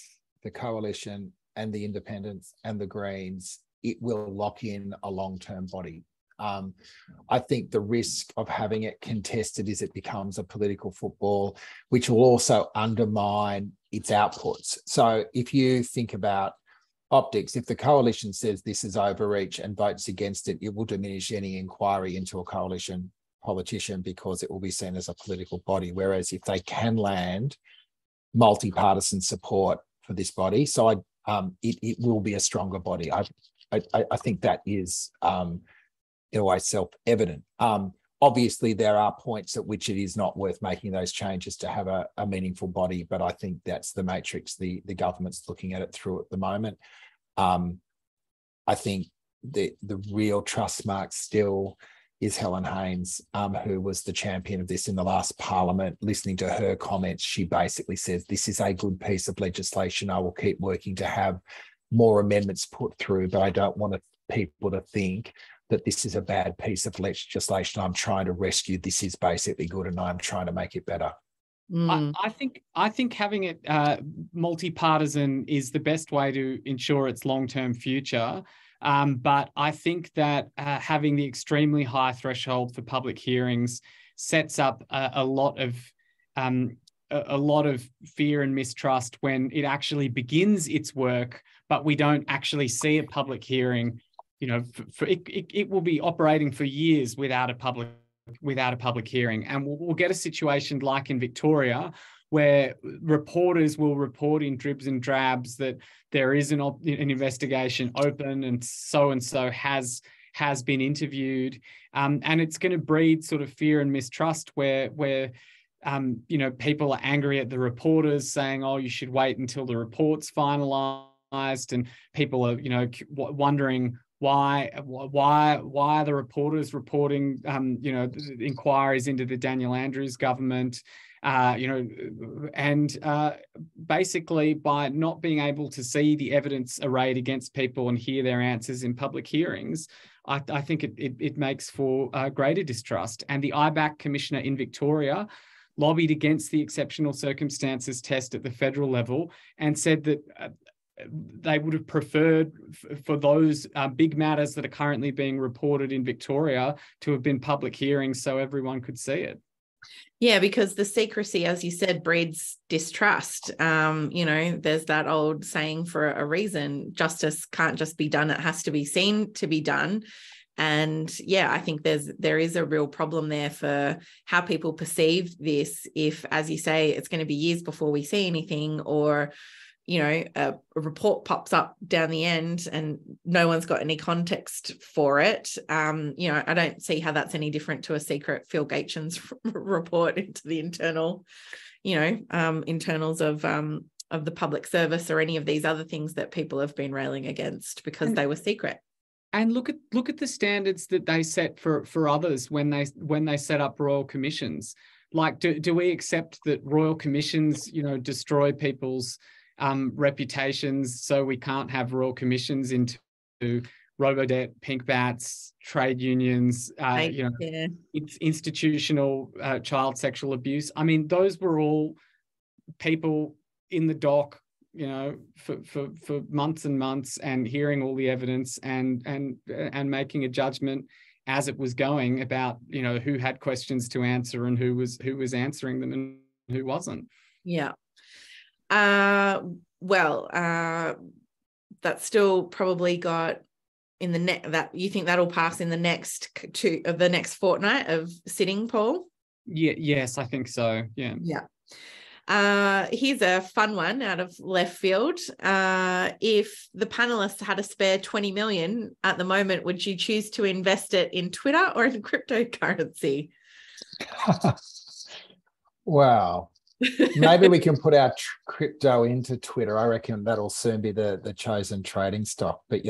the coalition and the independents and the Greens, it will lock in a long-term body. I think the risk of having it contested is it becomes a political football, which will also undermine its outputs. So if you think about optics, if the coalition says this is overreach and votes against it, it will diminish any inquiry into a coalition politician because it will be seen as a political body. Whereas if they can land multi-partisan support for this body, so it will be a stronger body. I think that is in a way self-evident. Obviously, there are points at which it is not worth making those changes to have a meaningful body, but I think that's the matrix the government's looking at it through at the moment. I think the real trust mark still is Helen Haynes, who was the champion of this in the last parliament. Listening to her comments, she basically says, this is a good piece of legislation. I will keep working to have more amendments put through, but I don't want people to think that this is a bad piece of legislation. I'm trying to rescue. This is basically good, and I'm trying to make it better. I think having it multi-partisan is the best way to ensure its long-term future. But I think that having the extremely high threshold for public hearings sets up a lot of fear and mistrust when it actually begins its work, but we don't actually see a public hearing. It will be operating for years without a public hearing, and we'll get a situation like in Victoria where reporters will report in dribs and drabs that there is an investigation open and so has been interviewed, and it's going to breed sort of fear and mistrust where people are angry at the reporters saying, oh, you should wait until the report's finalised, and people are wondering why are the reporters reporting inquiries into the Daniel Andrews government, basically by not being able to see the evidence arrayed against people and hear their answers in public hearings, I think it makes for greater distrust. And the IBAC commissioner in Victoria lobbied against the exceptional circumstances test at the federal level and said that they would have preferred for those big matters that are currently being reported in Victoria to have been public hearings so everyone could see it. Yeah, because the secrecy, as you said, breeds distrust. There's that old saying for a reason, justice can't just be done, it has to be seen to be done. And yeah, I think there is a real problem there for how people perceive this. If, as you say, it's going to be years before we see anything, or a report pops up down the end and no one's got any context for it. I don't see how that's any different to a secret Phil Gaetjens report into the internals of the public service, or any of these other things that people have been railing against because they were secret. And look at the standards that they set for others when they set up royal commissions. Like, do we accept that royal commissions, destroy people's reputations, so we can't have royal commissions into robo-debt, pink bats, trade unions, institutional child sexual abuse? I mean, those were all people in the dock, for months and months, and hearing all the evidence and making a judgment as it was going about, who had questions to answer and who was answering them and who wasn't. Yeah. That's still probably got in the that you think that'll pass in the next fortnight of sitting, Paul? Yeah, yes, I think so. Yeah. Yeah. Here's a fun one out of left field. If the panelists had a spare 20 million at the moment, would you choose to invest it in Twitter or in cryptocurrency? Wow. Maybe we can put our crypto into Twitter. I reckon that'll soon be the chosen trading stock. But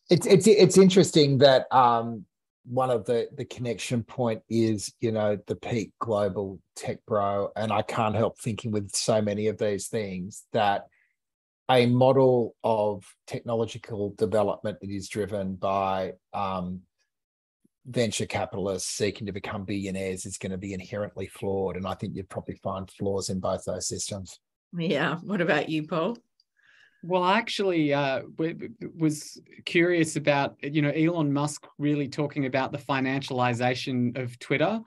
it's interesting that one of the connection point is the peak global tech bro, and I can't help thinking with so many of these things that a model of technological development that is driven by venture capitalists seeking to become billionaires is going to be inherently flawed. And I think you'd probably find flaws in both those systems. Yeah. What about you, Paul? Well, I actually was curious about, Elon Musk really talking about the financialization of Twitter.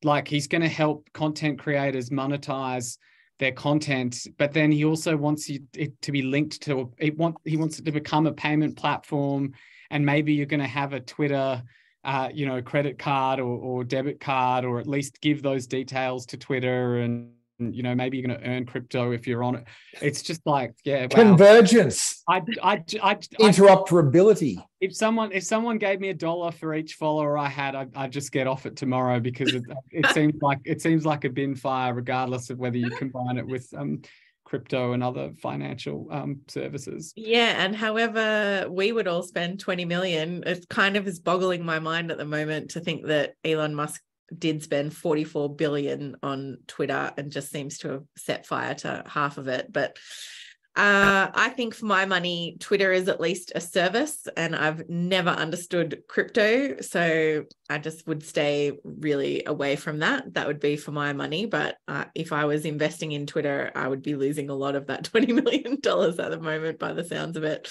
Like, he's going to help content creators monetize their content, but then he also wants it to be linked to, he wants it to become a payment platform. And maybe you're going to have a Twitter credit card or debit card, or at least give those details to Twitter, and maybe you're going to earn crypto if you're on it. It's just like, yeah, wow. Convergence. Interoperability. If someone gave me $1 for each follower I had, I'd just get off it tomorrow, because it seems like a bin fire, regardless of whether you combine it with crypto and other financial services. Yeah, and however we would all spend 20 million, it kind of is boggling my mind at the moment to think that Elon Musk did spend 44 billion on Twitter and just seems to have set fire to half of it. But I think for my money, Twitter is at least a service, and I've never understood crypto. So I just would stay really away from that. That would be for my money. But if I was investing in Twitter, I would be losing a lot of that $20 million at the moment, by the sounds of it.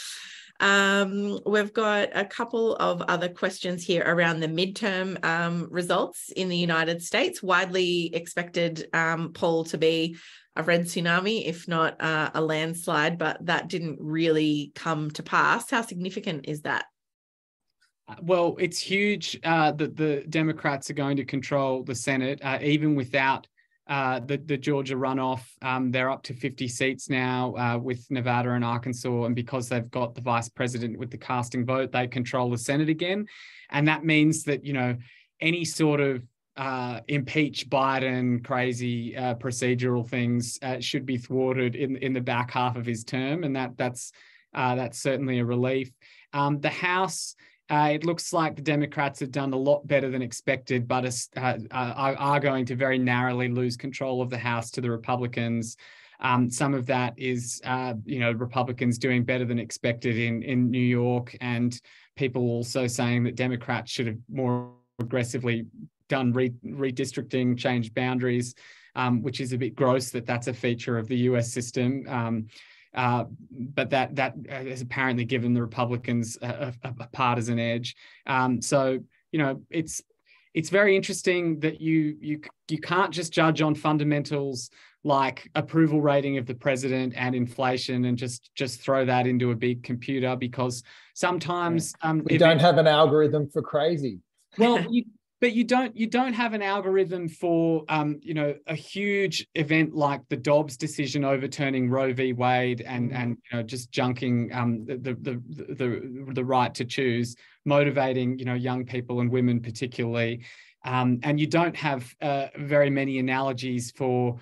We've got a couple of other questions here around the midterm results in the United States. Widely expected, Paul, to be a red tsunami, if not a landslide, but that didn't really come to pass. How significant is that? Well, it's huge that the Democrats are going to control the Senate, even without the Georgia runoff. They're up to 50 seats now with Nevada and Arkansas, and because they've got the vice president with the casting vote, they control the Senate again. And that means that, any sort of impeach Biden crazy procedural things should be thwarted in the back half of his term, and that's certainly a relief. The House, it looks like the Democrats have done a lot better than expected, but are going to very narrowly lose control of the House to the Republicans. Some of that is Republicans doing better than expected in New York, and people also saying that Democrats should have more aggressively done redistricting, changed boundaries, which is a bit gross that's a feature of the US system. But that has apparently given the Republicans a partisan edge. So it's very interesting that you can't just judge on fundamentals like approval rating of the president and inflation and just throw that into a big computer, because sometimes we don't have an algorithm for crazy. Well, but you don't have an algorithm for a huge event like the Dobbs decision overturning Roe v. Wade and just junking the right to choose, motivating young people and women particularly, and you don't have very many analogies for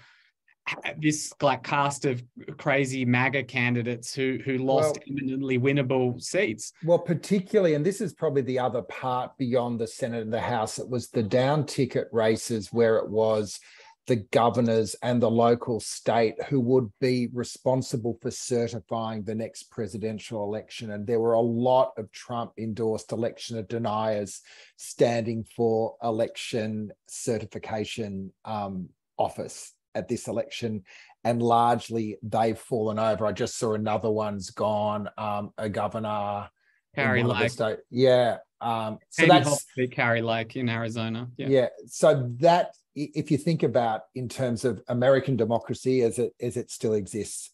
this like cast of crazy MAGA candidates who lost eminently winnable seats. Well, particularly, and this is probably the other part beyond the Senate and the House, it was the down ticket races where it was the governors and the local state who would be responsible for certifying the next presidential election. And there were a lot of Trump-endorsed election deniers standing for election certification office at this election, and largely they've fallen over. I just saw another one's gone, a governor Carrie Lake. Yeah. So Andy that's Hoxley, Carrie Lake in Arizona. Yeah. So that, if you think about in terms of American democracy as it still exists,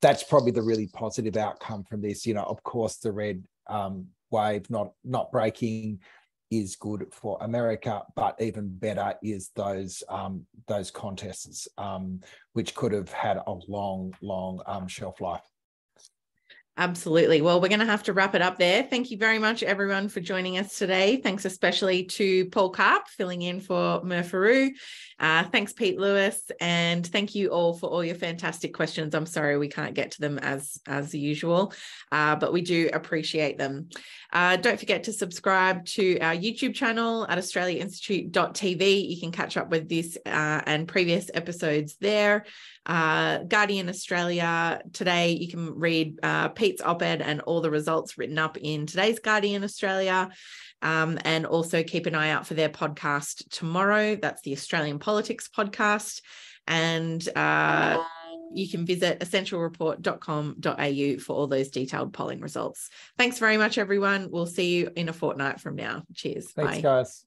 that's probably the really positive outcome from this. Of course, the red wave not breaking is good for America, but even better is those contests, which could have had a long shelf life. Absolutely. Well, we're going to have to wrap it up there. Thank you very much, everyone, for joining us today. Thanks especially to Paul Karp, filling in for Murpharoo. Thanks, Pete Lewis. And thank you all for all your fantastic questions. I'm sorry we can't get to them as usual, but we do appreciate them. Don't forget to subscribe to our YouTube channel at australiainstitute.tv. You can catch up with this and previous episodes there. Guardian Australia today, you can read Pete's op-ed and all the results written up in today's Guardian Australia, and also keep an eye out for their podcast tomorrow. That's the Australian Politics podcast, and you can visit essentialreport.com.au for all those detailed polling results. Thanks very much, everyone. We'll see you in a fortnight from now. Cheers. Thanks, Bye. guys.